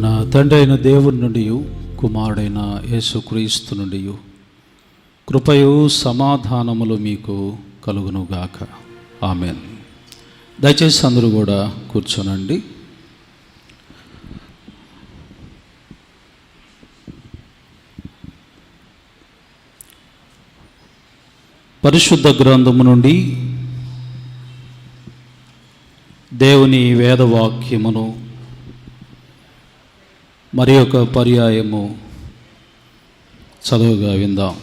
మన తండ్రి అయిన దేవుని నుండి కుమారుడైన యేసుక్రీస్తు నుండి కృపయు సమాధానములు మీకు కలుగునుగాక. ఆమెన్. దయచేసి అందరూ కూడా కూర్చోనండి. పరిశుద్ధ గ్రంథము నుండి దేవుని వేదవాక్యమును మరి ఒక పర్యాయము చదువుగా విందాం.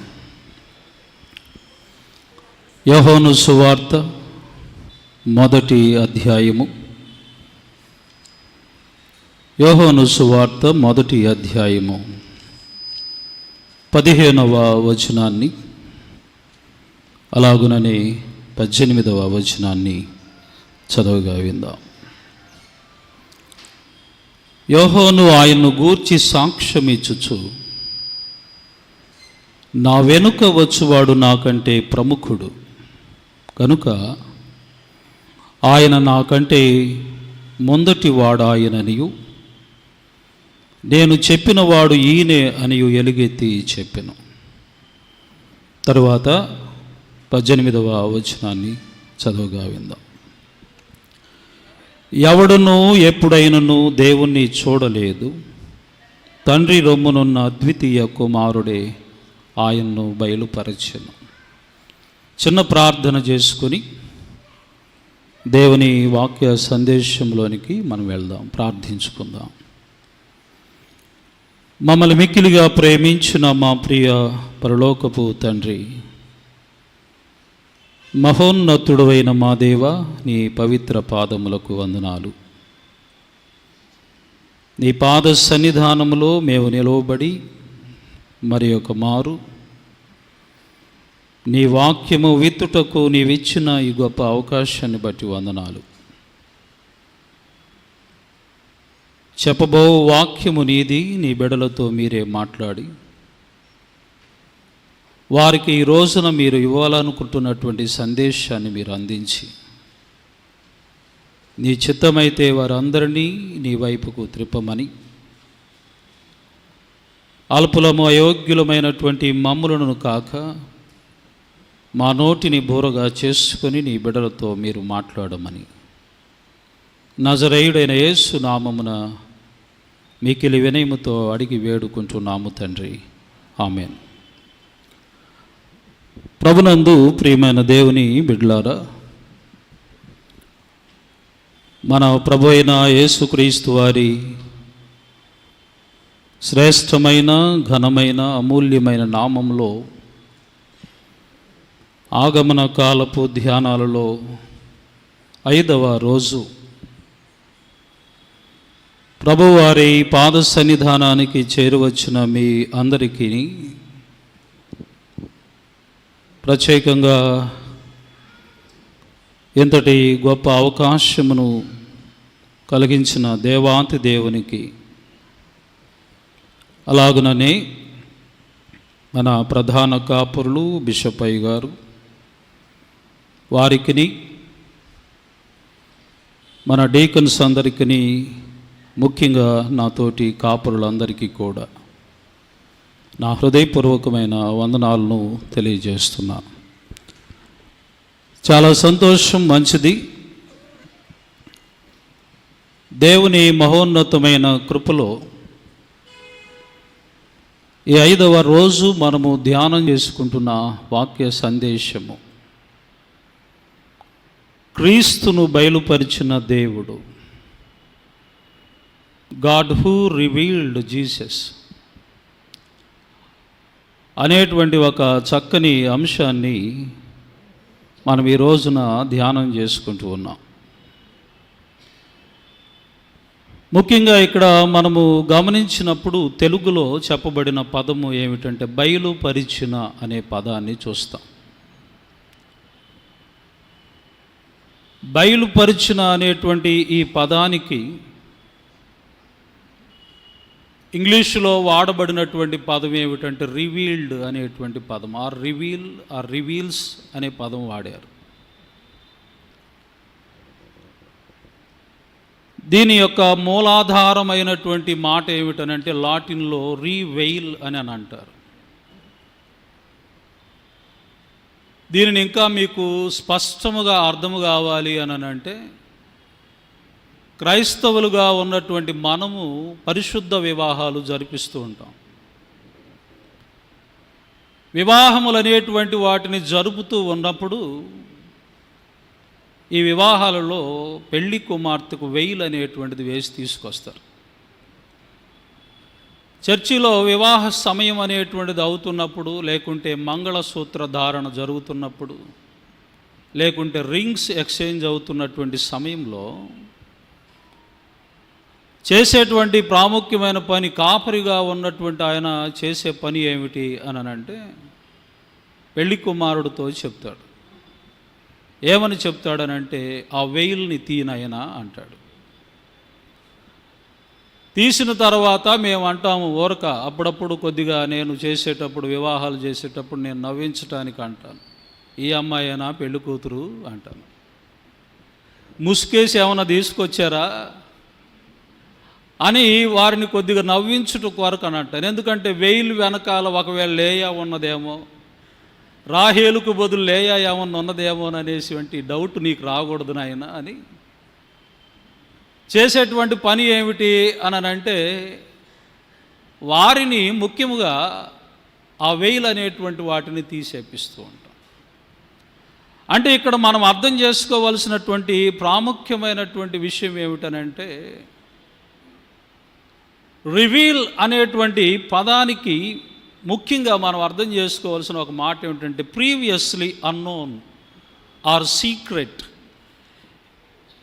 యోహాను సువార్త మొదటి అధ్యాయము. యోహాను సువార్త మొదటి అధ్యాయము 15వ వచనాన్ని అలాగుననే 18వ వచనాన్ని చదువుగా విందాం. యోహాను ఆయన్ను గూర్చి సాక్ష్యమిచ్చుచు, నా వెనుక వచ్చువాడు నాకంటే ప్రముఖుడు కనుక ఆయన నాకంటే మొదటి వాడాయననియు, నేను చెప్పిన వాడు ఈయనే అనియు ఎలుగెత్తి చెప్పెను. తరువాత 18వ వచనాన్ని చదువుగా విందాం. ఎవడునూ ఎప్పుడైనను దేవుణ్ణి చూడలేదు, తండ్రి రొమ్మునున్న అద్వితీయ కుమారుడే ఆయన్ను బయలుపరచెను. చిన్న ప్రార్థన చేసుకుని దేవుని వాక్య సందేశంలోనికి మనం వెళ్దాం, ప్రార్థించుకుందాం. మమ్మల్ని మిక్కిలిగా ప్రేమించిన మా ప్రియ పరలోకపు తండ్రి, మహోన్నతుడైన మా దేవ, నీ పవిత్ర పాదములకు వందనాలు. నీ పాద సన్నిధానములో మేము నిలవబడి మరి ఒక మారు నీ వాక్యము విత్తుటకు నీవిచ్చిన ఈ గొప్ప అవకాశాన్ని బట్టి వందనాలు. చెప్పబో వాక్యము నీది, నీ బిడ్డలతో మీరే మాట్లాడి వారికి ఈ రోజున మీరు ఇవ్వాలనుకుంటున్నటువంటి సందేశాన్ని మీరు అందించి, నీ చిత్తమైతే వారందరినీ నీ వైపుకు త్రిప్పమని, అల్పులము అయోగ్యులమైనటువంటి మమ్ములను కాక మా నోటిని బోరగా చేసుకొని నీ బిడ్డలతో మీరు మాట్లాడమని నజరేయుడైన యేసు నామమున మిక్కిలి వినయముతో అడిగి వేడుకుంటున్నాము తండ్రి. ఆమెన్. ప్రభునందు ప్రియమైన దేవుని బిడ్డలారా, మన ప్రభు అయిన యేసుక్రీస్తు వారి శ్రేష్టమైన ఘనమైన అమూల్యమైన నామంలో ఆగమన కాలపు ధ్యానాలలో 5వ రోజు ప్రభువారి పాద సన్నిధానానికి చేరువచ్చిన మీ అందరికీ ప్రత్యేకంగా ఇంతటి గొప్ప అవకాశమును కలిగించిన దేవాంతి దేవునికి, అలాగుననే మన ప్రధాన కాపురులు బిషప్ అయ్య గారు వారికి, మన డీకన్స్ అందరికీ, ముఖ్యంగా నాతోటి కాపురులందరికీ కూడా నా హృదయపూర్వకమైన వందనాలను తెలియజేస్తున్నాను. చాలా సంతోషం, మంచిది. దేవుని మహోన్నతమైన కృపలో ఈ 5వ రోజు మనము ధ్యానం చేసుకుంటున్న వాక్య సందేశము, క్రీస్తును బయలుపరిచిన దేవుడు, గాడ్ హూ రివీల్డ్ జీసస్ అనేటువంటి ఒక చక్కని అంశాన్ని మనం ఈ రోజున ధ్యానం చేసుకుంటూ ఉన్నాం. ముఖ్యంగా ఇక్కడ మనము గమనించినప్పుడు తెలుగులో చెప్పబడిన పదము ఏమిటంటే బయలుపరిచిన అనే పదాన్ని చూస్తాం. బయలుపరిచిన అనేటువంటి ఈ పదానికి ఇంగ్లీషులో వాడబడినటువంటి పదం ఏమిటంటే రివీల్డ్ అనేటువంటి పదం, రివీల్స్ అనే పదం వాడారు. దీని యొక్క మూలాధారమైనటువంటి మాట ఏమిటనంటే లాటిన్లో రీవెయిల్ అని అంటారు. దీనిని ఇంకా మీకు స్పష్టముగా అర్థము కావాలి అని అంటే, క్రైస్తవులుగా ఉన్నటువంటి మనము పరిశుద్ధ వివాహాలు జరిపిస్తూ ఉంటాం. వివాహములు అనేటువంటి వాటిని జరుపుతూ ఉన్నప్పుడు ఈ వివాహాలలో పెళ్లి కుమార్తెకు వెయిల్ అనేటువంటిది వేసి తీసుకొస్తారు. చర్చిలో వివాహ సమయం అనేటువంటిది అవుతున్నప్పుడు, లేకుంటే మంగళసూత్ర ధారణ జరుగుతున్నప్పుడు, లేకుంటే రింగ్స్ ఎక్స్చేంజ్ అవుతున్నటువంటి సమయంలో చేసేటువంటి ప్రాముఖ్యమైన పని, కాపరిగా ఉన్నటువంటి ఆయన చేసే పని ఏమిటి అని అంటే పెళ్లి కుమారుడితో చెప్తాడు. ఏమని చెప్తాడనంటే, ఆ వెయిల్ని తీనయనా అంటాడు. తీసిన తర్వాత మేము అంటాము ఊరక, అప్పుడప్పుడు కొద్దిగా నేను చేసేటప్పుడు, వివాహాలు చేసేటప్పుడు నేను నవ్వించటానికి అంటాను, ఈ అమ్మాయినా పెళ్లి కూతురు అంటాను. ముసుకేసి ఏమైనా తీసుకొచ్చారా అని వారిని కొద్దిగా నవ్వించుట కొరకు అని అంటాను. ఎందుకంటే వెయిల్ వెనకాల ఒకవేళ లేయా ఉన్నదేమో, రాహేలుకు బదులు లేయా ఏమన్నా ఉన్నదేమో అనేటువంటి డౌట్ నీకు రాకూడదు నాయన అని చేసేటువంటి పని ఏమిటి అని అంటే, వారిని ముఖ్యముగా ఆ వెయిల్ అనేటువంటి వాటిని తీసేపిస్తూ ఉంటాం. అంటే ఇక్కడ మనం అర్థం చేసుకోవలసినటువంటి ప్రాముఖ్యమైనటువంటి విషయం ఏమిటనంటే, రివీల్ అనేటువంటి పదానికి ముఖ్యంగా మనం అర్థం చేసుకోవాల్సిన ఒక మాట ఏమిటంటే, previously unknown or secret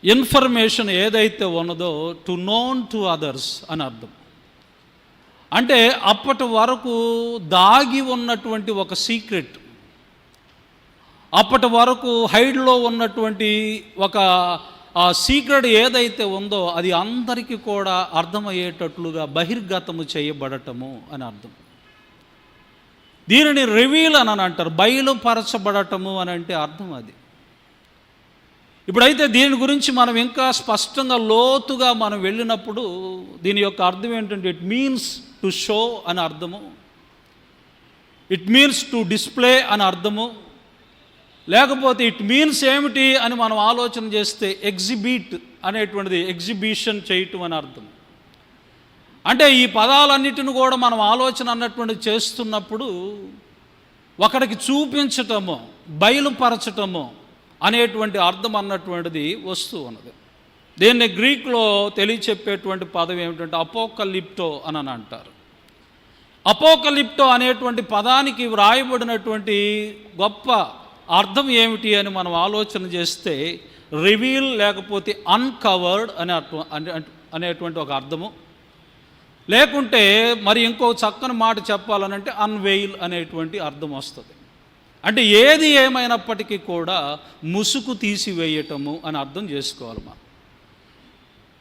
information ఏదైతే ఉన్నదో టు నోన్ టు అదర్స్ అని అర్థం. అంటే అప్పటి వరకు దాగి ఉన్నటువంటి ఒక సీక్రెట్, అప్పటి వరకు హైడ్లో ఉన్నటువంటి ఒక ఆ సీక్రెట్ ఏదైతే ఉందో అది అందరికీ కూడా అర్థమయ్యేటట్లుగా బహిర్గతము చేయబడటము అని అర్థం. దీనిని రివీల్ అని అంటారు, బయలుపరచబడటము అని అంటే అర్థం అది. ఇప్పుడైతే దీని గురించి మనం ఇంకా స్పష్టంగా లోతుగా మనం వెళ్ళినప్పుడు దీని యొక్క అర్థం ఏంటంటే, ఇట్ మీన్స్ టు షో అని అర్థము, ఇట్ మీన్స్ టు డిస్ప్లే అని అర్థము, లేకపోతే ఇట్ మీన్స్ ఏమిటి అని మనం ఆలోచన చేస్తే ఎగ్జిబిట్ అనేటువంటిది ఎగ్జిబిషన్ చేయటం అని అర్థం. అంటే ఈ పదాలన్నిటిని కూడా మనం ఆలోచన అన్నటువంటిది చేస్తున్నప్పుడు ఒకడికి చూపించటము, బయలుపరచటము అనేటువంటి అర్థం అన్నటువంటిది వస్తూ ఉన్నది. దీన్ని గ్రీక్లో తెలియచెప్పేటువంటి పదం ఏమిటంటే అపోకలిప్టో అని అంటారు. అపోకలిప్టో అనేటువంటి పదానికి వ్రాయబడినటువంటి గొప్ప అర్థం ఏమిటి అని మనం ఆలోచన చేస్తే, రివీల్ లేకపోతే అన్కవర్డ్ అనేటువంటి ఒక అర్థము, లేకుంటే మరి ఇంకో చక్కని మాట చెప్పాలనంటే అన్వెయిల్ అనేటువంటి అర్థం వస్తుంది. అంటే ఏది ఏమైనప్పటికీ కూడా ముసుగు తీసివేయటము అని అర్థం చేసుకోవాలి. మనం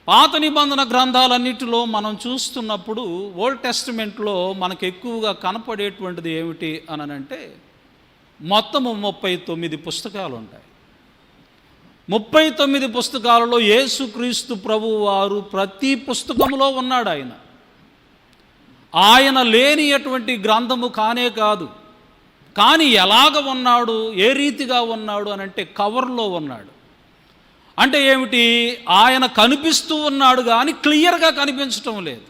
పాత నిబంధన గ్రంథాలన్నిటిలో మనం చూస్తున్నప్పుడు ఓల్డ్ టెస్టిమెంట్లో మనకు ఎక్కువగా కనపడేటువంటిది ఏమిటి అని అంటే, మొత్తము 39 పుస్తకాలు ఉంటాయి. 39 పుస్తకాలలో యేసుక్రీస్తు ప్రభువు వారు ప్రతి పుస్తకంలో ఉన్నాడు. ఆయన లేని అటువంటి గ్రంథము కానే కాదు. కానీ ఎలాగ ఉన్నాడు, ఏ రీతిగా ఉన్నాడు అని అంటే కవర్లో ఉన్నాడు. అంటే ఏమిటి, ఆయన కనిపిస్తూ ఉన్నాడు కానీ క్లియర్గా కనిపించటం లేదు.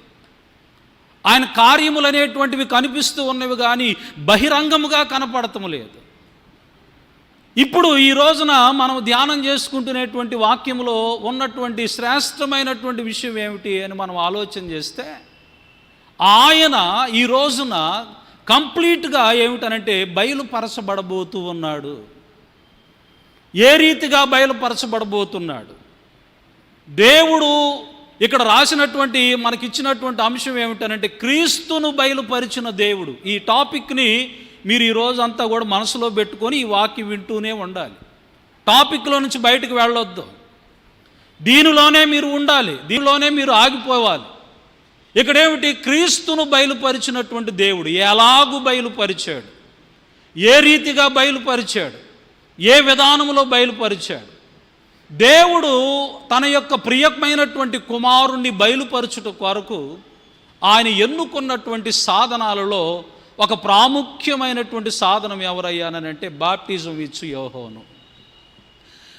ఆయన కార్యములు అనేటువంటివి కనిపిస్తూ ఉన్నవి కానీ బహిరంగముగా కనపడటం లేదు. ఇప్పుడు ఈ రోజున మనం ధ్యానం చేసుకుంటునేటువంటి వాక్యములో ఉన్నటువంటి శ్రేష్టమైనటువంటి విషయం ఏమిటి అని మనం ఆలోచన చేస్తే, ఆయన ఈ రోజున కంప్లీట్గా ఏమిటనంటే బయలుపరచబడబోతూ ఉన్నాడు. ఏ రీతిగా బయలుపరచబడబోతున్నాడు? దేవుడు ఇక్కడ రాసినటువంటి మనకిచ్చినటువంటి అంశం ఏమిటనంటే, క్రీస్తును బయలుపరిచిన దేవుడు. ఈ టాపిక్ని మీరు ఈ రోజంతా కూడా మనసులో పెట్టుకొని ఈ వాక్యం వింటూనే ఉండాలి. టాపిక్లో నుంచి బయటకు వెళ్ళొద్దు, దీనిలోనే మీరు ఉండాలి, దీనిలోనే మీరు ఆగిపోవాలి. ఇక్కడేమిటి, క్రీస్తును బయలుపరిచినటువంటి దేవుడు ఎలాగూ బయలుపరిచాడు, ఏ రీతిగా బయలుపరిచాడు, ఏ విధానంలో బయలుపరిచాడు, దేవుడు తన యొక్క ప్రియమైనటువంటి కుమారుణ్ణి బయలుపరచుట కొరకు ఆయన ఎన్నుకున్నటువంటి సాధనాలలో ఒక ప్రాముఖ్యమైనటువంటి సాధనం ఎవరయ్యానంటే బాప్టిజం ఇచ్చు యోహోను.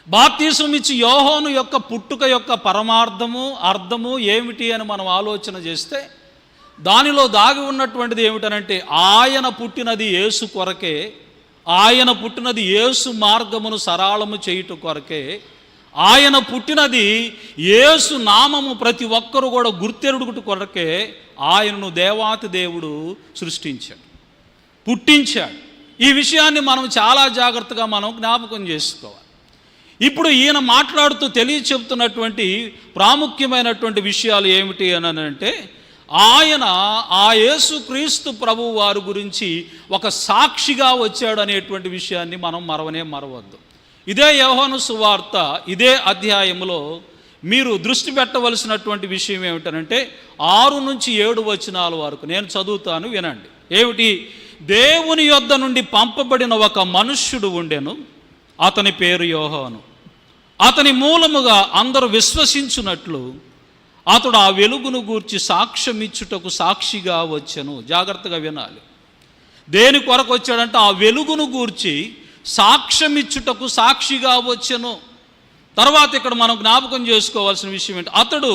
బాప్తిసం ఇచ్చి యోహోను యొక్క పుట్టుక యొక్క పరమార్థము అర్థము ఏమిటి అని మనం ఆలోచన చేస్తే దానిలో దాగి ఉన్నటువంటిది ఏమిటనంటే ఆయన పుట్టినది యేసు కొరకే, ఆయన పుట్టినది యేసు మార్గమును సరళము చేయుట కొరకే, ఆయన పుట్టినది యేసు నామము ప్రతి ఒక్కరు కూడా గుర్తెరుగుట కొరకే ఆయనను దేవాతి దేవుడు సృష్టించాడు, పుట్టించాడు. ఈ విషయాన్ని మనం చాలా జాగ్రత్తగా మనం జ్ఞాపకం చేసుకోవాలి. ఇప్పుడు ఈయన మాట్లాడుతూ చెప్తున్నటువంటి ప్రాముఖ్యమైనటువంటి విషయాలు ఏమిటి అని అంటే ఆయన ఆ యేసుక్రీస్తు ప్రభువు వారి గురించి ఒక సాక్షిగా వచ్చాడు అనేటువంటి విషయాన్ని మనం మరవద్దు. ఇదే యోహాను సువార్త ఇదే అధ్యాయంలో మీరు దృష్టి పెట్టవలసినటువంటి విషయం ఏమిటనంటే 6 నుంచి 7 వచనాల వరకు నేను చదువుతాను, వినండి. ఏమిటి? దేవుని యొద్ద నుండి పంపబడిన ఒక మనుష్యుడు ఉండెను, అతని పేరు యోహాను. అతని మూలముగా అందరూ విశ్వసించున్నట్లు అతడు ఆ వెలుగును గూర్చి సాక్ష్యం ఇచ్చుటకు సాక్షిగా వచ్చెను. జాగ్రత్తగా వినాలి. దేని కొరకు వచ్చాడంటే ఆ వెలుగును గూర్చి సాక్ష్యం ఇచ్చుటకు సాక్షిగా వచ్చెను. తర్వాత ఇక్కడ మనం జ్ఞాపకం చేసుకోవాల్సిన విషయం ఏంటి? అతడు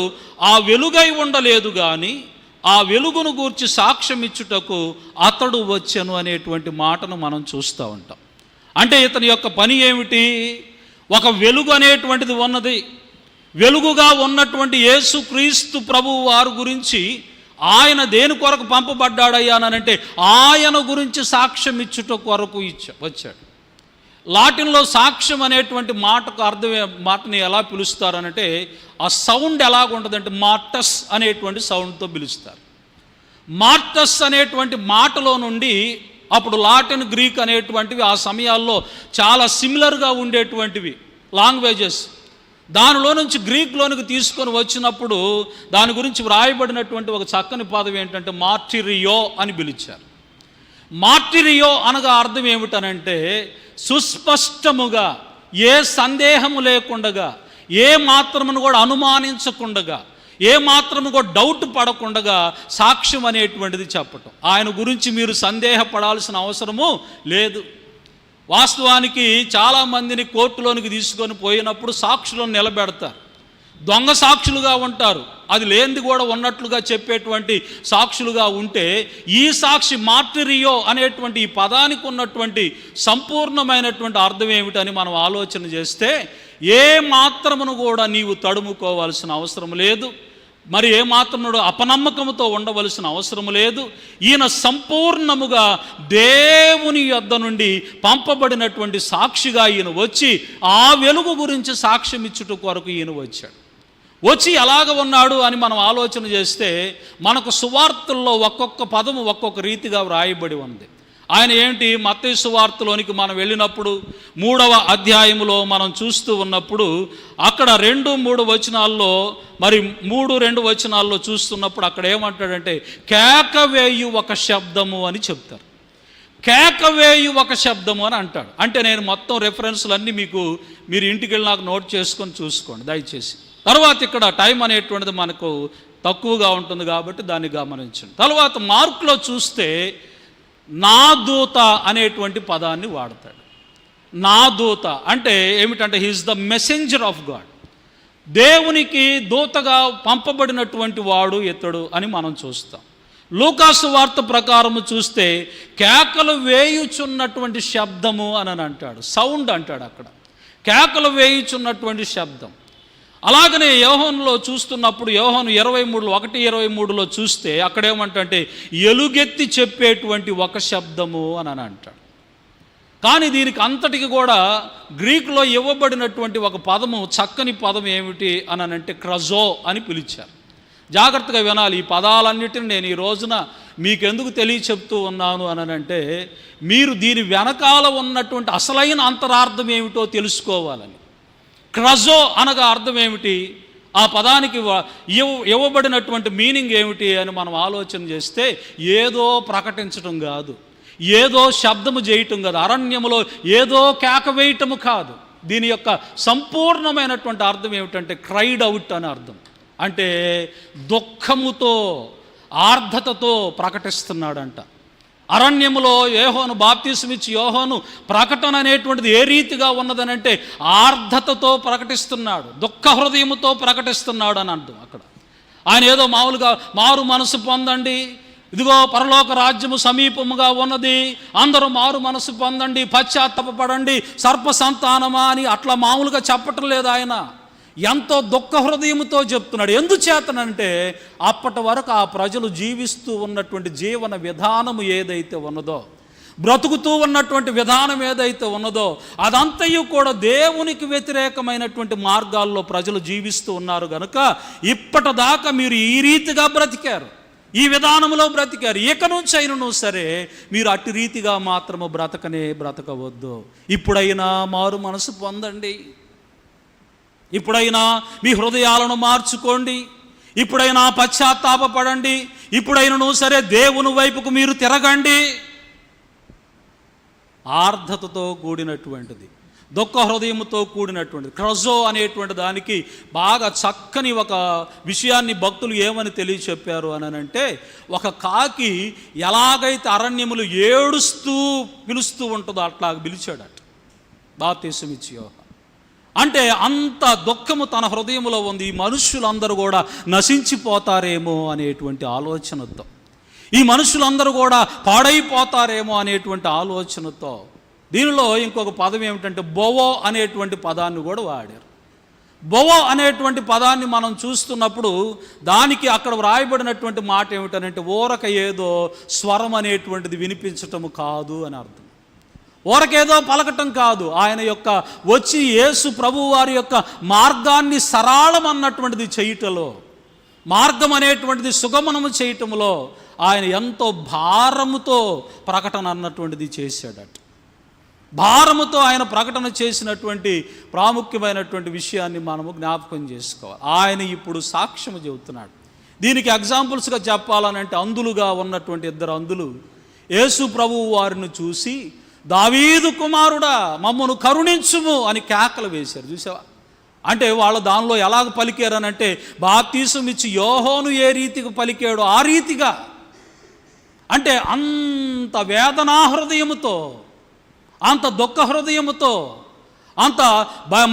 ఆ వెలుగై ఉండలేదు కానీ ఆ వెలుగును గూర్చి సాక్ష్యం ఇచ్చుటకు అతడు వచ్చెను అనేటువంటి మాటను మనం చూస్తూ ఉంటాం. అంటే ఇతని యొక్క పని ఏమిటి? ఒక వెలుగు అనేటువంటిది ఉన్నది. వెలుగుగా ఉన్నటువంటి యేసుక్రీస్తు ప్రభువు వారి గురించి ఆయన దేని కొరకు పంపబడ్డాడయ్యానంటే ఆయన గురించి సాక్ష్యం ఇచ్చుట కొరకు వచ్చాడు. లాటిన్లో సాక్ష్యం అనేటువంటి మాటకు మాటని ఎలా పిలుస్తారనంటే ఆ సౌండ్ ఎలాగుంటుందంటే మార్టస్ అనేటువంటి సౌండ్తో పిలుస్తారు. మార్టస్ అనేటువంటి మాటలో నుండి అప్పుడు లాటిన్ గ్రీక్ అనేటువంటివి ఆ సమయాల్లో చాలా సిమిలర్గా ఉండేటువంటివి లాంగ్వేజెస్. దానిలో నుంచి గ్రీక్లోనికి తీసుకొని వచ్చినప్పుడు దాని గురించి వ్రాయబడినటువంటి ఒక చక్కని పదం ఏంటంటే మార్టిరియో అని పిలిచారు. మార్టిరియో అనగా అర్థం ఏమిటనంటే సుస్పష్టముగా, ఏ సందేహము లేకుండగా, ఏ మాత్రమును కూడా అనుమానించకుండగా, ఏ మాత్రము కూడా డౌట్ పడకుండగా సాక్ష్యం అనేటువంటిది చెప్పటం. ఆయన గురించి మీరు సందేహపడాల్సిన అవసరము లేదు. వాస్తవానికి చాలామందిని కోర్టులోనికి తీసుకొని పోయినప్పుడు సాక్షులను నిలబెడతారు. దొంగ సాక్షులుగా ఉంటారు, అది లేనిది కూడా ఉన్నట్లుగా చెప్పేటువంటి సాక్షులుగా ఉంటే ఈ సాక్షి మార్టిరియో అనేటువంటి ఈ పదానికి ఉన్నటువంటి సంపూర్ణమైనటువంటి అర్థం ఏమిటని మనం ఆలోచన చేస్తే ఏ మాత్రమును కూడా నీవు తడుముకోవాల్సిన అవసరం లేదు, మరి ఏమాత్రముడు అపనమ్మకంతో ఉండవలసిన అవసరం లేదు. ఈయన సంపూర్ణముగా దేవుని యొద్ద నుండి పంపబడినటువంటి సాక్షిగా ఈయన వచ్చి ఆ వెలుగు గురించి సాక్ష్యం ఇచ్చుట కొరకు ఈయన వచ్చాడు. వచ్చి ఎలాగ ఉన్నాడు అని మనం ఆలోచన చేస్తే మనకు సువార్తల్లో ఒక్కొక్క పదము ఒక్కొక్క రీతిగా వ్రాయబడి ఉంది. ఆయన ఏంటి? మత్తయి సువార్తలోనికి మనం వెళ్ళినప్పుడు 3వ అధ్యాయములో మనం చూస్తూ ఉన్నప్పుడు అక్కడ 2-3 వచనాల్లో, మరి 3-2 వచనాల్లో చూస్తున్నప్పుడు అక్కడ ఏమంటాడంటే కేకవేయు ఒక శబ్దము అని చెప్తారు. కేకవేయు ఒక శబ్దము అని అంటాడు. అంటే నేను మొత్తం రెఫరెన్స్లన్నీ మీరు ఇంటికి వెళ్ళి నాకు నోట్ చేసుకొని చూసుకోండి దయచేసి. తర్వాత ఇక్కడ టైం అనేటువంటిది మనకు తక్కువగా ఉంటుంది కాబట్టి దాన్ని గమనించండి. తర్వాత మార్కులో చూస్తే నా దూత అనేటువంటి పదాన్ని వాడతాడు. నా దూత అంటే ఏమిటంటే he is the messenger of God. దేవునికి దూతగా పంపబడినటువంటి వాడు ఇతడు అని మనం చూస్తాం. లూకాసు వార్త ప్రకారము చూస్తే కేకలు వేయుచున్నటువంటి శబ్దము అని అంటాడు, సౌండ్ అంటాడు. అక్కడ కేకలు వేయుచున్నటువంటి శబ్దం. అలాగనే యోహానులో చూస్తున్నప్పుడు యోహాను 1:23లో చూస్తే అక్కడేమంటే ఎలుగెత్తి చెప్పేటువంటి ఒక శబ్దము అని అంటాడు. కానీ దీనికి అంతటికి కూడా గ్రీకులో ఇవ్వబడినటువంటి ఒక పదము, చక్కని పదం ఏమిటి అని అంటే క్రజో అని పిలిచారు. జాగ్రత్తగా వినాలి. ఈ పదాలన్నిటిని నేను ఈ రోజున మీకెందుకు చెప్తూ ఉన్నాను అని అంటే మీరు దీని వెనకాల ఉన్నటువంటి అసలైన అంతరార్థం ఏమిటో తెలుసుకోవాలని. క్రజో అనగా అర్థం ఏమిటి? ఆ పదానికి ఇవ్వబడినటువంటి మీనింగ్ ఏమిటి అని మనం ఆలోచన చేస్తే ఏదో ప్రకటించటం కాదు, ఏదో శబ్దము చేయటం కాదు, అరణ్యములో ఏదో కేక వేయటము కాదు, దీని యొక్క సంపూర్ణమైనటువంటి అర్థం ఏమిటంటే క్రైడ్ అవుట్ అని అర్థం. అంటే దుఃఖముతో ఆర్ద్రతతో ప్రకటిస్తున్నాడంట. అరణ్యములో యోహాను బాప్తిసమిచ్చి యోహాను ప్రకటన అనేటువంటిది ఏ రీతిగా ఉన్నదనంటే ఆర్ద్రతతో ప్రకటిస్తున్నాడు, దుఃఖ హృదయముతో ప్రకటిస్తున్నాడు అని అర్థం. అక్కడ ఆయన ఏదో మామూలుగా మారు మనసు పొందండి, ఇదిగో పరలోక రాజ్యము సమీపముగా ఉన్నది, అందరూ మారు మనసు పొందండి, పశ్చాత్తాపపడండి, సర్ప సంతానమా అని అట్లా మామూలుగా చెప్పటం లేదు. ఆయన ఎంతో దుఃఖ హృదయముతో చెప్తున్నాడు. ఎందుచేతనంటే అప్పటి వరకు ఆ ప్రజలు జీవిస్తూ ఉన్నటువంటి జీవన విధానము ఏదైతే ఉన్నదో, బ్రతుకుతూ ఉన్నటువంటి విధానం ఏదైతే ఉన్నదో అదంతయు కూడా దేవునికి వ్యతిరేకమైనటువంటి మార్గాల్లో ప్రజలు జీవిస్తూ ఉన్నారు కనుక ఇప్పటిదాకా మీరు ఈ రీతిగా బ్రతికారు, ఈ విధానంలో బ్రతికారు, ఇక నుంచి అయినను సరే మీరు అట్టి రీతిగా మాత్రము బ్రతకవద్దు. ఇప్పుడైనా మారు మనసు పొందండి, ఇప్పుడైనా మీ హృదయాలను మార్చుకోండి, ఇప్పుడైనా పశ్చాత్తాపపడండి, ఇప్పుడైనను సరే దేవుని వైపుకు మీరు తిరగండి. ఆర్ద్రతతో కూడినటువంటిది, దుఃఖ హృదయముతో కూడినటువంటిది. క్రజో అనేటువంటి దానికి బాగా చక్కని ఒక విషయాన్ని భక్తులు ఏమని తెలియచెప్పారు అని అంటే, ఒక కాకి ఎలాగైతే అరణ్యములు ఏడుస్తూ పిలుస్తూ ఉంటుందో అట్లా పిలిచాడట బాప్తిసమిచ్చి యోహాను. అంటే అంత దుఃఖము తన హృదయంలో ఉంది. ఈ మనుష్యులందరూ కూడా నశించిపోతారేమో అనేటువంటి ఆలోచనతో, ఈ మనుషులందరూ కూడా పాడైపోతారేమో అనేటువంటి ఆలోచనతో, దీనిలో ఇంకొక పదం ఏమిటంటే బొవో అనేటువంటి పదాన్ని కూడా వాడారు. బొవో అనేటువంటి పదాన్ని మనం చూస్తున్నప్పుడు దానికి అక్కడ వ్రాయబడినటువంటి మాట ఏమిటనంటే ఊరక ఏదో స్వరం అనేటువంటిది వినిపించటము కాదు అని అర్థం. ఊరకేదో పలకటం కాదు, ఆయన యొక్క వచ్చి యేసు ప్రభు వారి యొక్క మార్గాన్ని సరళం అన్నటువంటిది చేయటంలో, మార్గం అనేటువంటిది సుగమనము చేయటంలో ఆయన ఎంతో భారముతో ప్రకటన అన్నటువంటిది చేశాడట. భారముతో ఆయన ప్రకటన చేసినటువంటి ప్రాముఖ్యమైనటువంటి విషయాన్ని మనము జ్ఞాపకం చేసుకోవాలి. ఆయన ఇప్పుడు సాక్ష్యము చెబుతున్నాడు. దీనికి ఎగ్జాంపుల్స్గా చెప్పాలనంటే అందులుగా ఉన్నటువంటి ఇద్దరు అందులు యేసు ప్రభువు వారిని చూసి దావీదు కుమారుడా మమ్మను కరుణించుము అని కేకలు వేశారు. చూసావా? అంటే వాళ్ళు దానిలో ఎలాగ పలికారనంటే బాప్తిసం ఇచ్చి యోహాను ఏ రీతిగా పలికాడో ఆ రీతిగా, అంటే అంత వేదనా హృదయముతో, అంత దుఃఖ హృదయముతో, అంత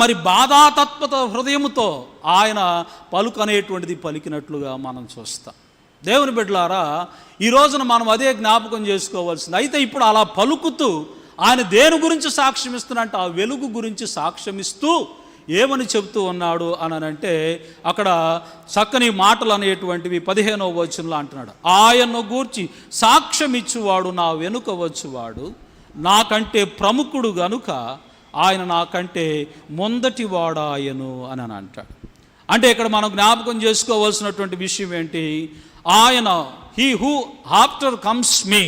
మరి బాధాతత్వత హృదయముతో ఆయన పలుకు అనేటువంటిది పలికినట్లుగా మనం చూస్తాం. దేవుని బిడ్డలారా, ఈ రోజున మనం అదే జ్ఞాపకం చేసుకోవాల్సింది. అయితే ఇప్పుడు అలా పలుకుతూ ఆయన దేని గురించి సాక్ష్యం ఇస్తున్నట్టు ఆ వెలుగు గురించి సాక్ష్యమిస్తూ ఏమని చెబుతూ ఉన్నాడు అని అంటే అక్కడ చక్కని మాటలు అనేటువంటివి 15వ వచనంలో అంటున్నాడు. ఆయన్ను గూర్చి సాక్ష్యం ఇచ్చువాడు నా వెనుక వచ్చువాడు నాకంటే ప్రముఖుడు గనుక ఆయన నాకంటే మొదటివాడాయను అని అంటాడు. అంటే ఇక్కడ మనం జ్ఞాపకం చేసుకోవాల్సినటువంటి విషయం ఏంటి? ఆయన he who after comes me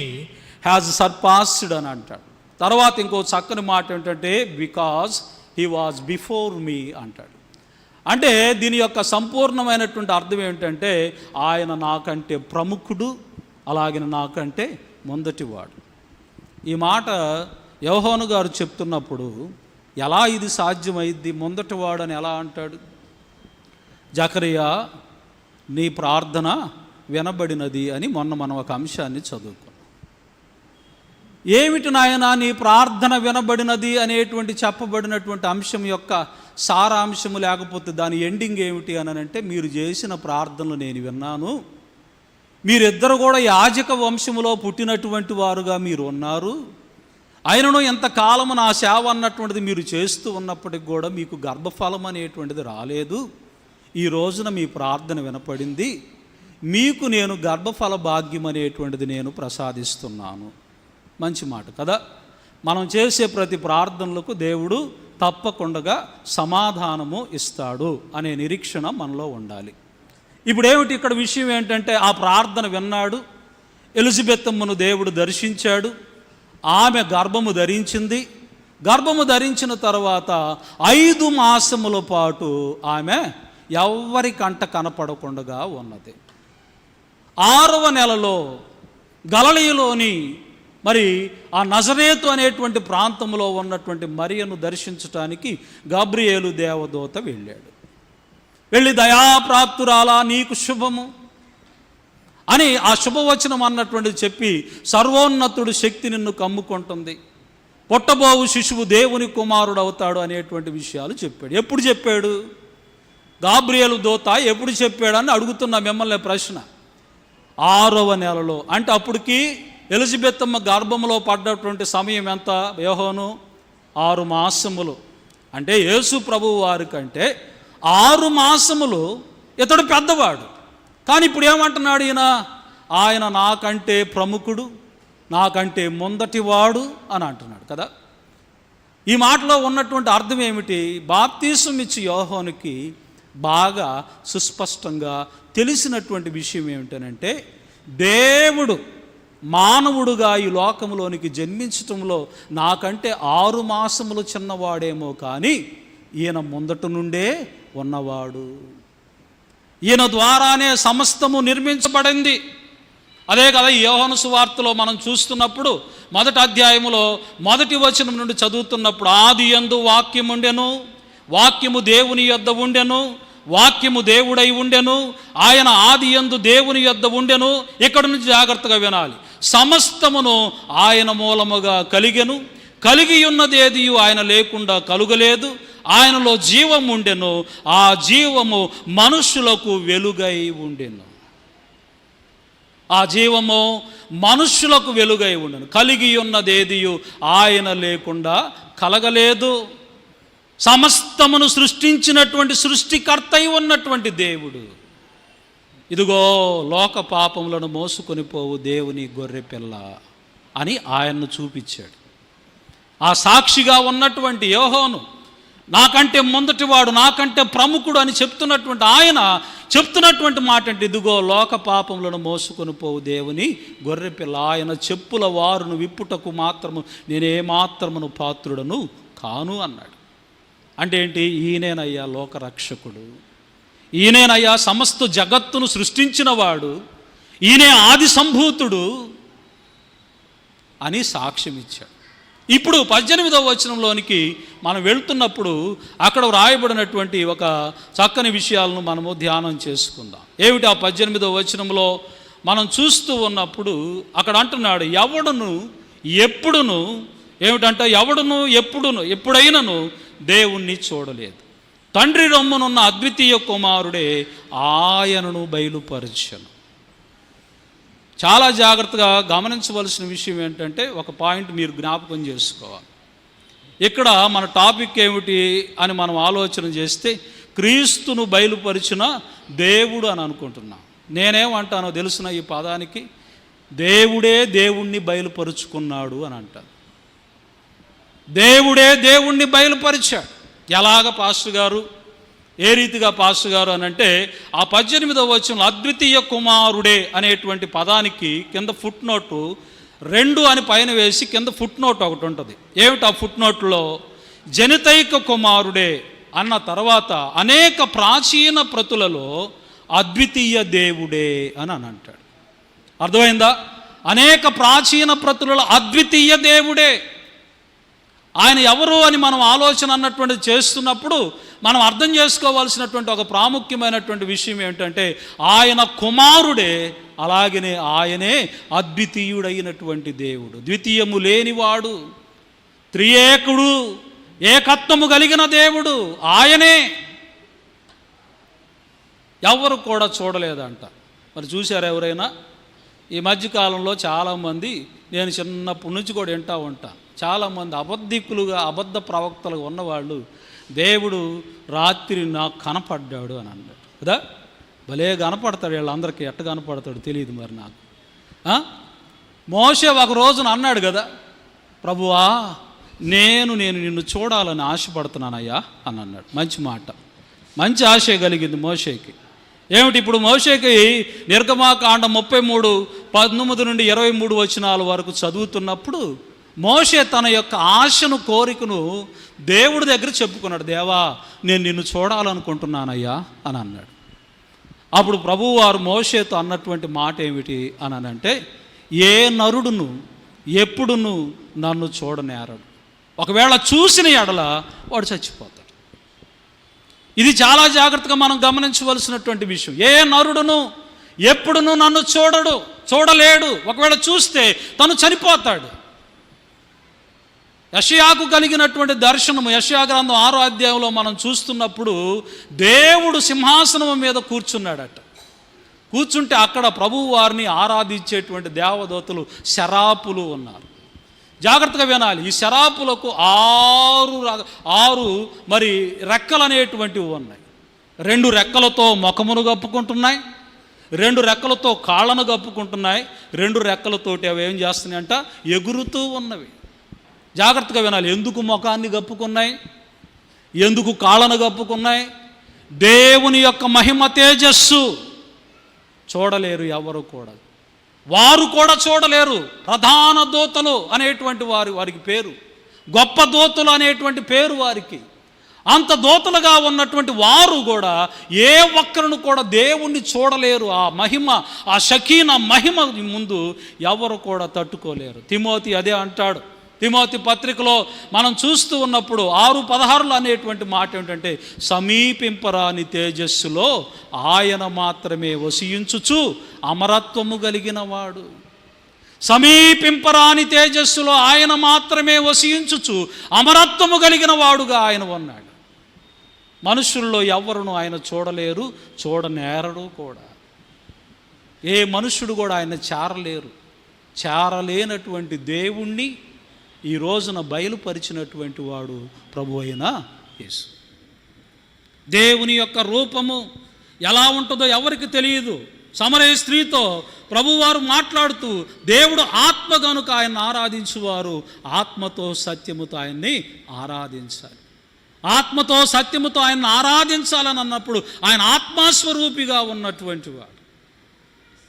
has surpassed అని అంటాడు. తర్వాత ఇంకో చక్కని మాట ఏంటంటే because he was before me అంటాడు. అంటే దీని యొక్క సంపూర్ణమైనటువంటి అర్థం ఏమిటంటే ఆయన నాకంటే ప్రముఖుడు, అలాగే నాకంటే మొదటివాడు. ఈ మాట యోహాను గారు చెప్తున్నప్పుడు ఎలా ఇది సాధ్యమైద్ది, మొదటివాడు అని ఎలా అంటాడు? జకరియా నీ ప్రార్థన వినబడినది అని మొన్న మనం ఒక అంశాన్ని చదువుకున్నాం. ఏమిటి నాయన నీ ప్రార్థన వినబడినది అనేటువంటి చెప్పబడినటువంటి అంశం యొక్క సారాంశము, లేకపోతే దాని ఎండింగ్ ఏమిటి అని అంటే మీరు చేసిన ప్రార్థనలు నేను విన్నాను, మీరిద్దరు కూడా యాజక వంశములో పుట్టినటువంటి వారుగా మీరు ఉన్నారు, అయినను ఎంతకాలము నా సేవ అన్నటువంటిది మీరు చేస్తూ ఉన్నప్పటికి కూడా మీకు గర్భఫలం అనేటువంటిది రాలేదు, ఈ రోజున మీ ప్రార్థన వినపడింది, మీకు నేను గర్భఫల భాగ్యం అనేటువంటిది నేను ప్రసాదిస్తున్నాను. మంచి మాట కదా? మనం చేసే ప్రతి ప్రార్థనలకు దేవుడు తప్పకుండా సమాధానము ఇస్తాడు అనే నిరీక్షణ మనలో ఉండాలి. ఇప్పుడు ఏమిటి ఇక్కడ విషయం ఏంటంటే ఆ ప్రార్థన విన్నాడు, ఎలిజబెత్తమ్మను దేవుడు దర్శించాడు, ఆమె గర్భము ధరించింది. గర్భము ధరించిన తర్వాత 5 మాసముల పాటు ఆమె ఎవ్వరి కంట కనపడకుండా ఉన్నది. 6వ నెలలో గలిలయలోని మరి ఆ నజరేతు అనేటువంటి ప్రాంతంలో ఉన్నటువంటి మరియను దర్శించటానికి గాబ్రియేలు దేవదూత వెళ్ళాడు. వెళ్ళి దయాప్రాప్తురాలా నీకు శుభము అని ఆ శుభవచనం అన్నటువంటిది చెప్పి, సర్వోన్నతుడు శక్తి నిన్ను కమ్ముకుంటుంది, పుట్టబోవు శిశువు దేవుని కుమారుడు అవుతాడు అనేటువంటి విషయాలు చెప్పాడు. ఎప్పుడు చెప్పాడు? గాబ్రియేలు దూత ఎప్పుడు చెప్పాడని అడుగుతున్నా మిమ్మల్ని ప్రశ్న. 6వ నెలలో, అంటే అప్పటికి ఎలిజబెత్ అమ్మ గర్భంలో పడ్డటువంటి సమయం ఎంత? యోహాను 6 మాసములు. అంటే యేసు ప్రభువు వారి కంటే 6 మాసములు ఇతడు పెద్దవాడు. కానీ ఇప్పుడు ఏమంటున్నాడు ఈయన? ఆయన నాకంటే ప్రముఖుడు, నాకంటే ముందటివాడు అని అంటున్నాడు కదా. ఈ మాటలో ఉన్నటువంటి అర్థం ఏమిటి? బాప్తీసం ఇచ్చి యోహానుకి బాగా సుస్పష్టంగా తెలిసినటువంటి విషయం ఏమిటనంటే, దేవుడు మానవుడుగా ఈ లోకంలోనికి జన్మించటంలో నాకంటే 6 మాసములు చిన్నవాడేమో, కానీ ఈయన ముందట నుండే ఉన్నవాడు, ఈయన ద్వారానే సమస్తము నిర్మించబడింది. అదే కదా ఈ యోహాను సువార్తలో మనం చూస్తున్నప్పుడు 1వ అధ్యాయములో 1వ వచనం నుండి చదువుతున్నప్పుడు, ఆది యందు వాక్యము ఉండెను, వాక్యము దేవుని యొద్ద ఉండెను, వాక్యము దేవుడై ఉండెను, ఆయన ఆది యందు దేవుని యొద్ద ఉండెను. ఇక్కడ నుంచి జాగ్రత్తగా వినాలి. సమస్తమును ఆయన మూలముగా కలిగెను, కలిగి ఉన్నదేది ఆయన లేకుండా కలుగలేదు. ఆయనలో జీవం ఉండెను, ఆ జీవము మనుష్యులకు వెలుగై ఉండెను. ఆ జీవము మనుష్యులకు వెలుగై ఉండెను. కలిగి ఉన్నదేది ఆయన లేకుండా కలగలేదు. సమస్తమును సృష్టించినటువంటి సృష్టికర్త అయి ఉన్నటువంటి దేవుడు, ఇదిగో లోక పాపములను మోసుకొని పోవు దేవుని గొర్రెపిల్ల అని ఆయన్ను చూపించాడు. ఆ సాక్షిగా ఉన్నటువంటి యోహాను నాకంటే మొదటివాడు, నాకంటే ప్రముఖుడు అని చెప్తున్నటువంటి ఆయన చెప్తున్నటువంటి మాట అంటే, ఇదిగో లోక పాపములను మోసుకొని పోవు దేవుని గొర్రెపిల్ల, ఆయన చెప్పుల వారును విప్పుటకు మాత్రము నేనేమాత్రమును పాత్రుడను కాను అన్నాడు. అంటే ఏంటి? ఈయనేనయ్యా లోకరక్షకుడు, ఈయనేనయ్యా సమస్త జగత్తును సృష్టించినవాడు, ఈయనే ఆది సంభూతుడు అని సాక్ష్యం ఇచ్చాడు. ఇప్పుడు 18వ వచనంలోనికి మనం వెళ్తున్నప్పుడు అక్కడ వ్రాయబడినటువంటి ఒక చక్కని విషయాలను మనము ధ్యానం చేసుకుందాం. ఏమిటి ఆ 18వ వచనంలో మనం చూస్తూ ఉన్నప్పుడు అక్కడ అంటున్నాడు, ఎవడును ఎప్పుడును, ఏమిటంటే ఎవడును ఎప్పుడైనను దేవుణ్ణి చూడలేదు, తండ్రి రొమ్మునున్న అద్వితీయ కుమారుడే ఆయనను బయలుపరచెను. చాలా జాగ్రత్తగా గమనించవలసిన విషయం ఏంటంటే, ఒక పాయింట్ మీరు జ్ఞాపకం చేసుకోవాలి. ఇక్కడ మన టాపిక్ ఏమిటి అని మనం ఆలోచన చేస్తే, క్రీస్తును బయలుపరిచిన దేవుడు అని అనుకుంటున్నాం. నేనేమంటానో తెలుసిన ఈ పదానికి, దేవుడే దేవుణ్ణి బయలుపరుచుకున్నాడు అని అంటాను. దేవుడే దేవుణ్ణి బయలుపరిచాడు. ఎలాగ పాస్టర్ గారు, ఏ రీతిగా పాస్టర్ గారు అని అంటే, ఆ 18వ వచనంలో అద్వితీయ కుమారుడే అనేటువంటి పదానికి కింద ఫుట్ నోటు 2 అని పైన వేసి కింద ఫుట్ నోట్ ఒకటి ఉంటుంది. ఏమిటి ఆ ఫుట్ నోట్లో? జనితైక కుమారుడే అన్న తర్వాత అనేక ప్రాచీన ప్రతులలో అద్వితీయ దేవుడే అని అంటాడు. అర్థమైందా? అనేక ప్రాచీన ప్రతులలో అద్వితీయ దేవుడే. ఆయన ఎవరు అని మనం ఆలోచన అన్నటువంటిది చేస్తున్నప్పుడు మనం అర్థం చేసుకోవాల్సినటువంటి ఒక ప్రాముఖ్యమైనటువంటి విషయం ఏమిటంటే, ఆయన కుమారుడే, అలాగనే ఆయనే అద్వితీయుడైనటువంటి దేవుడు, ద్వితీయము లేనివాడు, త్రియేకుడు, ఏకత్వము కలిగిన దేవుడు ఆయనే. ఎవరు కూడా చూడలేదంట. మరి చూశారు ఎవరైనా? ఈ మధ్యకాలంలో చాలామంది, నేను చిన్నప్పటి నుంచి కూడా వింటూ ఉంటా, చాలామంది అబద్ధికులుగా అబద్ధ ప్రవక్తలుగా ఉన్నవాళ్ళు, దేవుడు రాత్రి నాకు కనపడ్డాడు అని అన్నాడు కదా. భలే కనపడతాడు, వీళ్ళందరికీ ఎట్ట కనపడతాడు తెలియదు మరి నాకు. మోషే ఒక రోజున అన్నాడు కదా, ప్రభువా నేను నిన్ను చూడాలని ఆశపడుతున్నానయ్యా అని అన్నాడు. మంచి మాట, మంచి ఆశ కలిగింది మోషేకి. ఏమిటి? ఇప్పుడు మోషేకి నిర్గమాకాండం 33:19 నుండి 23 వచనాల వరకు చదువుతున్నప్పుడు మోషే తన యొక్క ఆశను, కోరికను దేవుడి దగ్గర చెప్పుకున్నాడు. దేవా నేను నిన్ను చూడాలనుకుంటున్నానయ్యా అని అన్నాడు. అప్పుడు ప్రభువు వారు మోషేతో అన్నటువంటి మాట ఏమిటి అని అంటే, ఏ నరుడును ఎప్పుడును నన్ను చూడనేరడు. ఒకవేళ చూసిన ఎడల వాడు చచ్చిపోతాడు. ఇది చాలా జాగ్రత్తగా మనం గమనించవలసినటువంటి విషయం. ఏ నరుడును ఎప్పుడును నన్ను చూడలేడు. ఒకవేళ చూస్తే తను చనిపోతాడు. యెషయాకు కలిగినటువంటి దర్శనము, యెషయా గ్రంథం 6వ అధ్యాయంలో మనం చూస్తున్నప్పుడు దేవుడు సింహాసనం మీద కూర్చున్నాడట. కూర్చుంటే అక్కడ ప్రభువు వారిని ఆరాధించేటువంటి దేవదూతలు శరాపులు ఉన్నారు. జాగ్రత్తగా వినాలి. ఈ శరాపులకు 6 మరి రెక్కలు అనేటువంటివి ఉన్నాయి. 2 రెక్కలతో ముఖమును కప్పుకుంటున్నాయి, 2 రెక్కలతో కాళ్ళను కప్పుకుంటున్నాయి, 2 రెక్కలతోటి అవి ఏం చేస్తున్నాయంట, ఎగురుతూ ఉన్నవి. జాగ్రత్తగా వినాలి. ఎందుకు ముఖాన్ని కప్పుకున్నాయి, ఎందుకు కాళ్ళను కప్పుకున్నాయి? దేవుని యొక్క మహిమ తేజస్సు చూడలేరు ఎవరు కూడా, వారు కూడా చూడలేరు. ప్రధాన దూతలు అనేటువంటి వారికి పేరు, గొప్ప దూతలు అనేటువంటి పేరు వారికి. అంత దూతలుగా ఉన్నటువంటి వారు కూడా ఏ ఒక్కరిని కూడా దేవుణ్ణి చూడలేరు. ఆ మహిమ, ఆ షకీనా మహిమ ముందు ఎవరు కూడా తట్టుకోలేరు. తిమోతి అదే అంటాడు. తిమోతి పత్రికలో మనం చూస్తూ ఉన్నప్పుడు 6:16 అనేటువంటి మాట ఏమిటంటే, సమీపింపరాని తేజస్సులో ఆయన మాత్రమే వసించుచు అమరత్వము కలిగిన వాడు. సమీపింపరాని తేజస్సులో ఆయన మాత్రమే వసించుచు అమరత్వము కలిగిన వాడుగా ఆయన ఉన్నాడు. మనుషుల్లో ఎవరును ఆయన చూడలేరు, చూడనేరడు కూడా. ఏ మనుష్యుడు కూడా ఆయన చేరలేనటువంటి దేవుణ్ణి ఈ రోజున బయలుపరిచినటువంటి వాడు ప్రభు అయిన యేసు. దేవుని యొక్క రూపము ఎలా ఉంటుందో ఎవరికి తెలియదు. సమరయ స్త్రీతో ప్రభువారు మాట్లాడుతూ, దేవుడు ఆత్మ గనుక ఆయన్ని ఆరాధించువారు ఆత్మతో సత్యముతో ఆయన్ని ఆరాధించాలి. ఆత్మతో సత్యముతో ఆయన్ని ఆరాధించాలని అన్నప్పుడు ఆయన ఆత్మస్వరూపిగా ఉన్నటువంటి వాడు.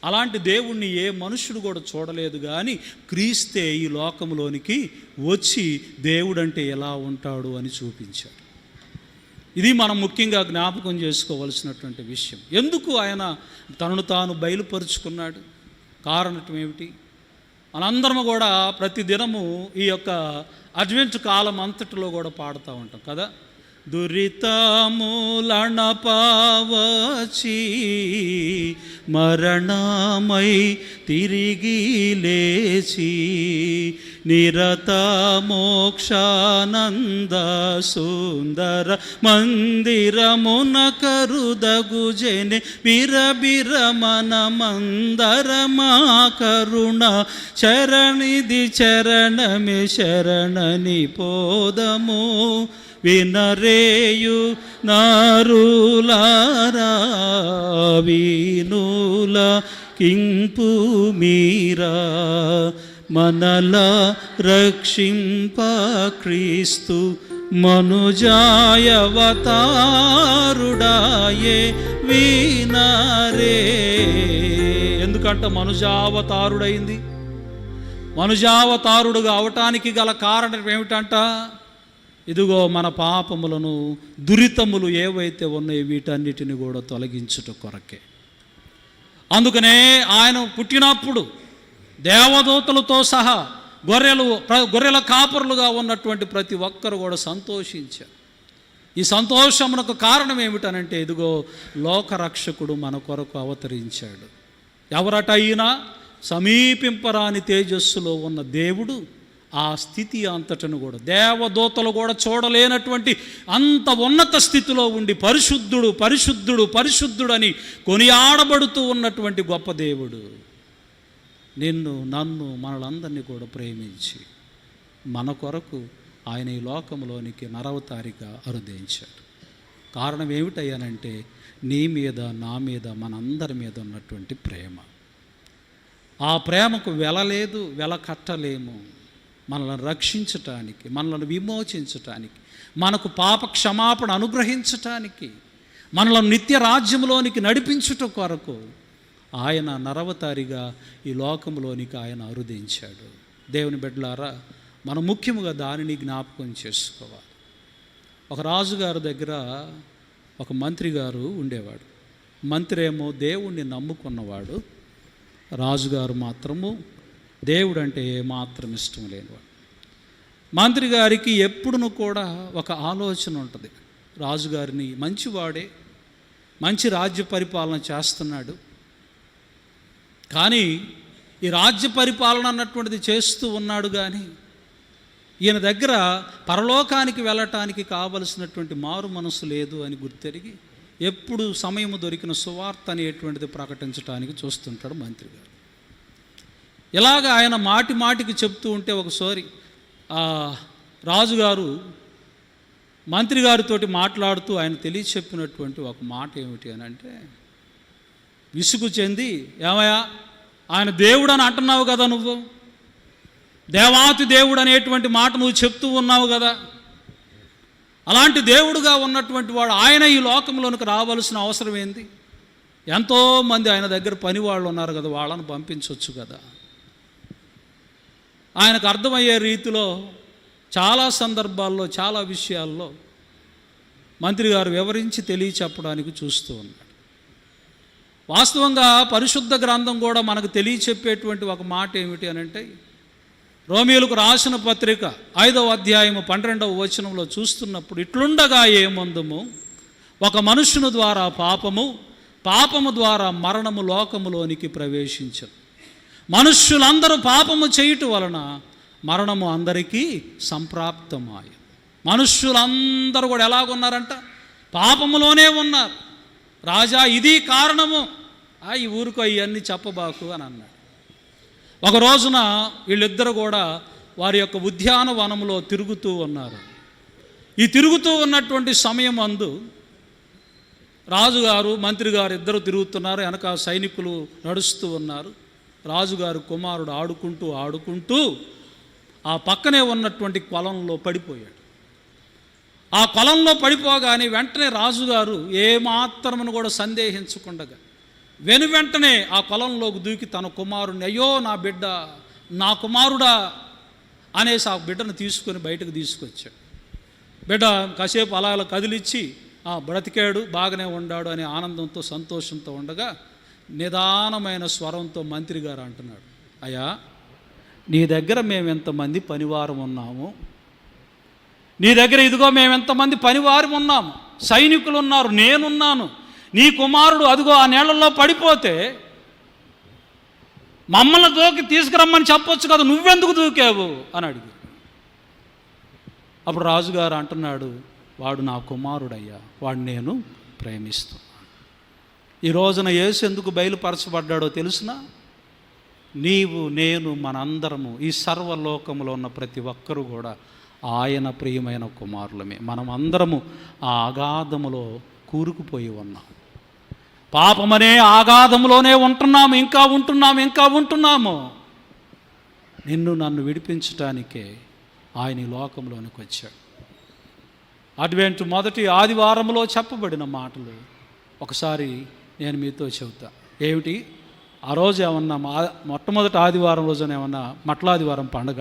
అలాంటి దేవుణ్ణి ఏ మనుష్యుడు కూడా చూడలేదు. కానీ క్రీస్తే ఈ లోకంలోనికి వచ్చి దేవుడంటే ఎలా ఉంటాడు అని చూపించాడు. ఇది మనం ముఖ్యంగా జ్ఞాపకం చేసుకోవలసినటువంటి విషయం. ఎందుకు ఆయన తనను తాను బయలుపరుచుకున్నాడు? కారణం ఏమిటి? మనందరము కూడా ప్రతి దినము ఈ యొక్క అడ్వెంట్ కాలం అంతటిలో కూడా పాడుతూ ఉంటాం కదా. దురితములణ పావచి మరణమై తిరిగి లేచి నిరత మోక్షానంద సుందర మందిరమున కరుదగు జనే బిరబిరమన మందరమా కరుణ చరణిది చరణమే శరణని పోదము వినరేయు నారులారా వీనుల కింపు మీరా మనల రక్షింప క్రీస్తు మనుజాయవతారుడాయే వీనరే. ఎందుకంటే మనుజావతారుడైంది. మనుజావతారుడుగా అవటానికి గల కారణం ఏమిటంట? ఇదిగో మన పాపములను, దురితములు ఏవైతే ఉన్నాయో వీటన్నిటిని కూడా తొలగించుట కొరకే. అందుకనే ఆయన పుట్టినప్పుడు దేవదూతలతో సహా గొర్రెల కాపరులుగా ఉన్నటువంటి ప్రతి ఒక్కరు కూడా సంతోషించారు. ఈ సంతోషమునకు కారణం ఏమిటనంటే, ఇదిగో లోకరక్షకుడు మన కొరకు అవతరించాడు. ఎవరట అయినా? సమీపింపరాని తేజస్సులో ఉన్న దేవుడు ఆ స్థితి అంతటను కూడా దేవదూతలు కూడా చూడలేనటువంటి అంత ఉన్నత స్థితిలో ఉండి పరిశుద్ధుడు పరిశుద్ధుడు పరిశుద్ధుడని కొనియాడబడుతూ ఉన్నటువంటి గొప్ప దేవుడు నిన్ను, నన్ను, మనలందరినీ కూడా ప్రేమించి మన కొరకు ఆయన ఈ లోకంలోనికి నరవతారిగా అరుదించాడు. కారణం ఏమిటయ్యానంటే, నీ మీద, నా మీద, మనందరి మీద ఉన్నటువంటి ప్రేమ. ఆ ప్రేమకు వెలలేదు, వెల కట్టలేము. మనల్ని రక్షించటానికి, మనల్ని విమోచించటానికి, మనకు పాప క్షమాపణ అనుగ్రహించటానికి, మనల్ని నిత్య రాజ్యంలోనికి నడిపించుట కొరకు ఆయన నరవతారిగా ఈ లోకంలోనికి ఆయన అరుదించాడు. దేవుని బిడ్డలారా, మనం ముఖ్యముగా దానిని జ్ఞాపకం చేసుకోవాలి. ఒక రాజుగారి దగ్గర ఒక మంత్రి గారు ఉండేవాడు. మంత్రి ఏమో దేవుణ్ణి నమ్ముకున్నవాడు, రాజుగారు మాత్రము దేవుడు అంటే ఏమాత్రం ఇష్టం లేనివాడు. మంత్రి గారికి ఎప్పుడును కూడా ఒక ఆలోచన ఉంటుంది, రాజుగారిని మంచివాడే, మంచి రాజ్య పరిపాలన చేస్తున్నాడు, కానీ ఈ రాజ్య పరిపాలన అన్నటువంటిది చేస్తూ ఉన్నాడు, కానీ ఈయన దగ్గర పరలోకానికి వెళ్ళటానికి కావలసినటువంటి మారు మనసు లేదు అని గుర్తెరిగి ఎప్పుడు సమయం దొరికిన సువార్త అనేటువంటిది ప్రకటించడానికి చూస్తుంటాడు మంత్రి గారు. ఇలాగ ఆయన మాటి మాటికి చెప్తూ ఉంటే ఒకసారి రాజుగారు మంత్రి గారితోటి మాట్లాడుతూ ఆయన తెలియచెప్పినటువంటి ఒక మాట ఏమిటి అని అంటే, విసుగు చెంది, ఏమయ్యా ఆయన దేవుడు అని అంటున్నావు కదా, నువ్వు దేవాతి దేవుడు అనేటువంటి మాట నువ్వు చెప్తూ ఉన్నావు కదా, అలాంటి దేవుడుగా ఉన్నటువంటి వాడు ఆయన ఈ లోకంలోనికి రావాల్సిన అవసరం ఏంది? ఎంతోమంది ఆయన దగ్గర పని వాళ్ళు ఉన్నారు కదా, వాళ్ళని పంపించవచ్చు కదా. ఆయనకు అర్థమయ్యే రీతిలో చాలా సందర్భాల్లో చాలా విషయాల్లో మంత్రి గారు వివరించి తెలియచెప్పడానికి చూస్తూ ఉన్నాడు. వాస్తవంగా పరిశుద్ధ గ్రంథం కూడా మనకు తెలియచెప్పేటువంటి ఒక మాట ఏమిటి అని అంటే, రోమీయులకు రాసిన పత్రిక 5వ అధ్యాయము 12వ వచనంలో చూస్తున్నప్పుడు, ఇట్లుండగా ఏమందుము, ఒక మనుష్యుని ద్వారా పాపము ద్వారా మరణము లోకములోనికి ప్రవేశించను, మనుష్యులందరూ పాపము చేయుట వలన మరణము అందరికీ సంప్రాప్తమాయ. మనుష్యులందరూ కూడా ఎలాగున్నారంట? పాపములోనే ఉన్నారు. రాజా ఇది కారణము, ఈ ఊరికో ఇవన్నీ చెప్పబాకు అని అన్నాడు. ఒక రోజున వీళ్ళిద్దరు కూడా వారి యొక్క ఉద్యానవనంలో తిరుగుతూ ఉన్నారు. ఈ తిరుగుతూ ఉన్నటువంటి సమయం అందు రాజుగారు మంత్రి గారు ఇద్దరు తిరుగుతున్నారు, వెనక సైనికులు నడుస్తూ ఉన్నారు. రాజుగారు కుమారుడు ఆడుకుంటూ ఆ పక్కనే ఉన్నటువంటి కొలంలో పడిపోయాడు. ఆ కొలంలో పడిపోగానే వెంటనే రాజుగారు ఏమాత్రమును కూడా సందేహించకుండగా వెంటనే ఆ కొలంలోకి దూకి తన కుమారుడిని, అయ్యో నా బిడ్డ, నా కుమారుడా అనేసి ఆ బిడ్డను తీసుకొని బయటకు తీసుకొచ్చాడు. బిడ్డ కాసేపు అలా కదిలిచ్చి బ్రతికాడు, బాగానే ఉన్నాడు అనే ఆనందంతో సంతోషంతో ఉండగా నిదానమైన స్వరంతో మంత్రి గారు అంటున్నాడు, అయ్యా నీ దగ్గర మేము ఎంతమంది పనివారం ఉన్నాము, నీ దగ్గర ఇదిగో మేము ఎంతమంది పనివారం ఉన్నాము, సైనికులు ఉన్నారు, నేనున్నాను, నీ కుమారుడు అదిగో ఆ నీళ్ళల్లో పడిపోతే మమ్మల్ని దూకి తీసుకురమ్మని చెప్పొచ్చు కదా, నువ్వెందుకు దూకావు అని అడిగి. అప్పుడు రాజుగారు అంటున్నాడు, వాడు నా కుమారుడయ్యా, వాడు నేను ప్రేమిస్తున్నాను. ఈ రోజున యేసు ఎందుకు బయలుపరచబడ్డాడో తెలుసునా? నీవు నేను మనందరము ఈ సర్వలోకములో ఉన్న ప్రతి ఒక్కరూ కూడా ఆయన ప్రియమైన కుమారులమే. మనం అందరము ఆ అగాధములో కూరుకుపోయి ఉన్నాం, పాపమనే ఆగాధములోనే ఉంటున్నాము, ఇంకా ఉంటున్నాము. నిన్ను నన్ను విడిపించటానికే ఆయన ఈ లోకంలోనికి వచ్చాడు. అడ్వెంట్ మొదటి ఆదివారంలో చెప్పబడిన మాటలు ఒకసారి నేను మీతో చెబుతా. ఏమిటి? ఆ రోజు ఏమన్నా మొట్టమొదటి ఆదివారం రోజున ఏమన్నా మట్లాదివారం పండుగ,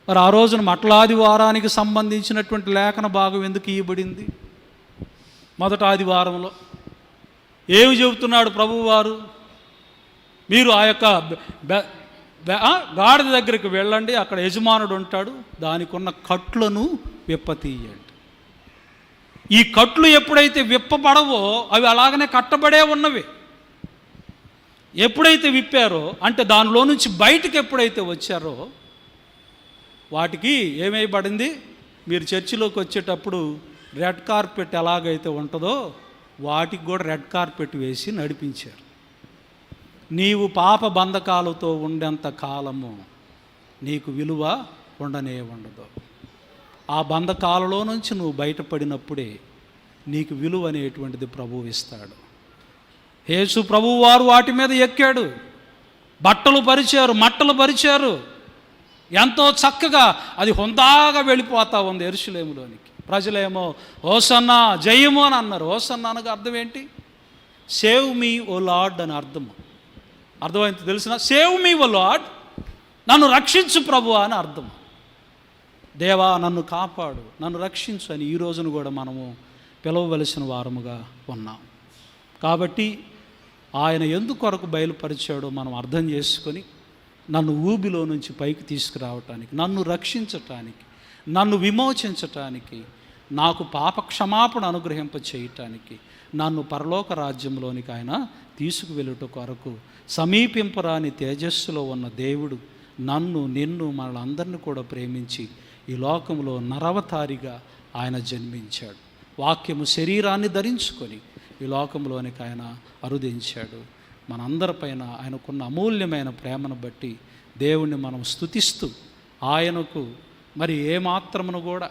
మరి ఆ రోజున మట్లాదివారానికి సంబంధించినటువంటి లేఖన భాగం ఎందుకు ఇవ్వబడింది? మొదటి ఆదివారంలో ఏమి చెబుతున్నాడు ప్రభువారు? మీరు ఆ యొక్క గాడిద దగ్గరికి వెళ్ళండి, అక్కడ యజమానుడు ఉంటాడు, దానికి ఉన్న కట్లను విప్పతీయండి. ఈ కట్లు ఎప్పుడైతే విప్పబడవో అవి అలాగనే కట్టబడే ఉన్నవి. ఎప్పుడైతే విప్పారో అంటే దానిలో నుంచి బయటికి ఎప్పుడైతే వచ్చారో వాటికి ఏమైబడింది? మీరు చర్చిలోకి వచ్చేటప్పుడు రెడ్ కార్పెట్ ఎలాగైతే ఉంటుందో వాటికి కూడా రెడ్ కార్పెట్ వేసి నడిపించారు. నీవు పాప బంధకాలతో ఉండేంత కాలము నీకు విలువ ఉండనే ఉండదు. ఆ బంధకాలలో నుంచి నువ్వు బయటపడినప్పుడే నీకు విలువ అనేటువంటిది ప్రభువు ఇస్తాడు. యేసు ప్రభువు వారు వాటి మీద ఎక్కాడు, బట్టలు పరిచారు, మట్టలు పరిచారు, ఎంతో చక్కగా అది హుందాగా వెళ్ళిపోతా ఉంది యెరూషలేములోనికి. ప్రజలేమో హోసన్నా జయము అని అన్నారు. హోసన్నా అనగా అర్థం ఏంటి? సేవ్ మీ ఓ లార్డ్ అని అర్థమైంది తెలిసిన? సేవ్ మీ ఓ లార్డ్, నన్ను రక్షించు ప్రభువా అని అర్థం. దేవా నన్ను కాపాడు, నన్ను రక్షించు అని ఈ రోజును కూడా మనము పిలవవలసిన వారముగా ఉన్నాం. కాబట్టి ఆయన ఎందుకొరకు బయలుపరిచాడో మనం అర్థం చేసుకొని నన్ను ఊబిలో నుంచి పైకి తీసుకురావటానికి, నన్ను రక్షించటానికి, నన్ను విమోచించటానికి, నాకు పాప క్షమాపణ అనుగ్రహింప చేయటానికి, నన్ను పరలోక రాజ్యంలోనికి ఆయన తీసుకువెళ్ళుట కొరకు సమీపింపరాని తేజస్సులో ఉన్న దేవుడు నన్ను, నిన్ను, మనలందరినీ కూడా ప్రేమించి ఈ లోకంలో నరవతారిగా ఆయన జన్మించాడు. వాక్యము శరీరాన్ని ధరించుకొని ఈ లోకంలోనికి ఆయన అరుదించాడు. మనందరిపైన ఆయనకున్న అమూల్యమైన ప్రేమను బట్టి దేవుణ్ణి మనం స్తుతిస్తూ, ఆయనకు మరి ఏమాత్రమును కూడా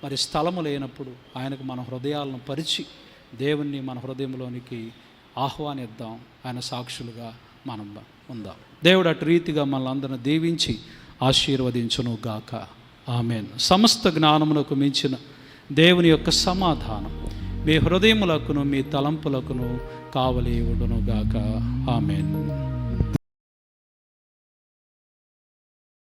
మరి స్థలము లేనప్పుడు ఆయనకు మన హృదయాలను పరిచి దేవుణ్ణి మన హృదయంలోనికి ఆహ్వానిద్దాం. ఆయన సాక్షులుగా మనం ఉందాం. దేవుడు అటు రీతిగా మనల్ని అందరిని దీవించి ఆశీర్వదించును గాక. ఆమెన్. సమస్త జ్ఞానమునకు మించిన దేవుని యొక్క సమాధానం మీ హృదయములకును మీ తలంపులకును కావలి ఉండును గాక. ఆమెన్.